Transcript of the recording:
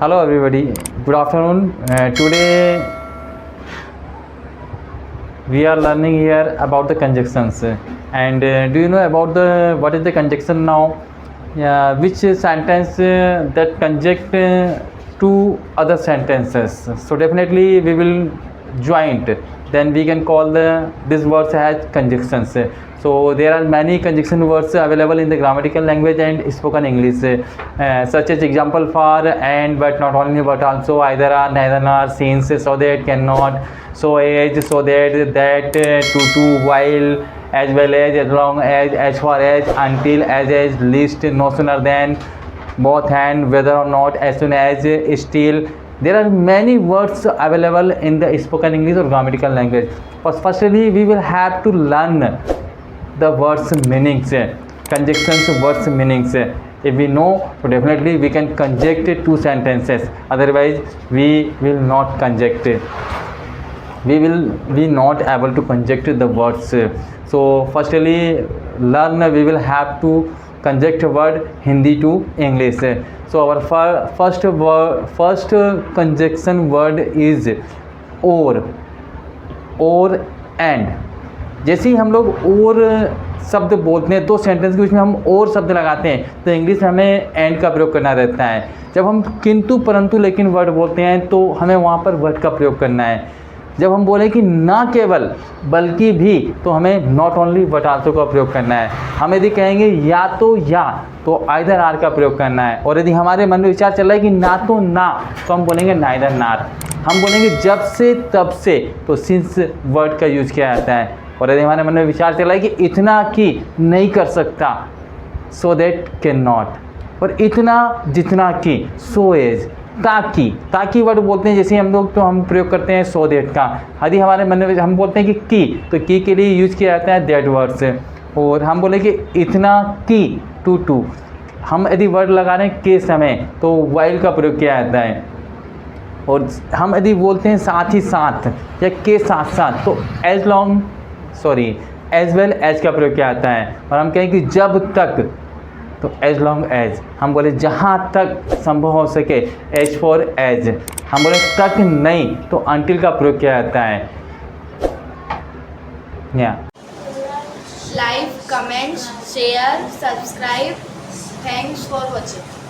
Hello everybody, good afternoon. Today we are learning here about the conjunctions. And do you know about what is the conjunction now? Which sentence that conjunct two other sentences. So definitely we will joint. Then we can call this words as conjunctions. So there are many conjunction words available in the grammatical language and spoken English, such as example for, and, but, not only, but also, either, are, neither, nor, since, so that, cannot, so as, so that, to, while, as well as long as far as, until, as, least, no sooner than, both, and, whether or not, as soon as, still. There are many words available in the spoken English or grammatical language. Firstly, we will have to learn the words meanings, conjunctions words meanings. If we know, so definitely we can conjunct two sentences. Otherwise, we will not conjunct. We will be not able to conjunct the words. So firstly, learn, we will have to conjunct word Hindi to English. So our first conjunction word is or and. जैसे ही हम लोग और शब्द बोलते हैं, दो sentence के बीच में हम और शब्द लगाते हैं, तो इंग्लिश में हमें एंड का प्रयोग करना रहता है. जब हम किंतु परंतु लेकिन वर्ड बोलते हैं, तो हमें वहाँ पर वर्ड का प्रयोग करना है. जब हम बोलें कि ना केवल बल्कि भी, तो हमें नॉट ओनली बट आल्सो का प्रयोग करना है. हम यदि कहेंगे या, तो आइदर आर का प्रयोग करना है. और यदि हमारे मन में विचार चल रहा है कि ना, तो हम बोलेंगे नाइदर नार. हम बोलेंगे जब से तब से, तो सिंस वर्ड का यूज किया जाता है. और यदि हमारे मन में विचार चल रहा है कि इतना कि नहीं कर सकता, सो दैट कैन नॉट. और इतना जितना कि, सो एज, ताकि वर्ड बोलते हैं जैसे हम लोग, तो हम प्रयोग करते हैं सो दैट का. यदि हमारे मन में हम बोलते हैं कि, तो की के लिए यूज किया जाता है दैट वर्ड से. और हम बोले कि इतना कि टू, हम यदि वर्ड लगा रहे हैं के समय, तो वाइल का प्रयोग किया जाता है. और हम यदि बोलते हैं साथ ही साथ या के साथ साथ, तो एज वेल एज का प्रयोग किया जाता है. और हम कहें कि जब तक, तो एज लॉन्ग एज. हम बोले जहाँ तक संभव हो सके, एज फॉर एज. हम बोले तक नहीं, तो अंटिल का प्रयोग किया जाता है. Like, comment, share, subscribe. Thanks for watching.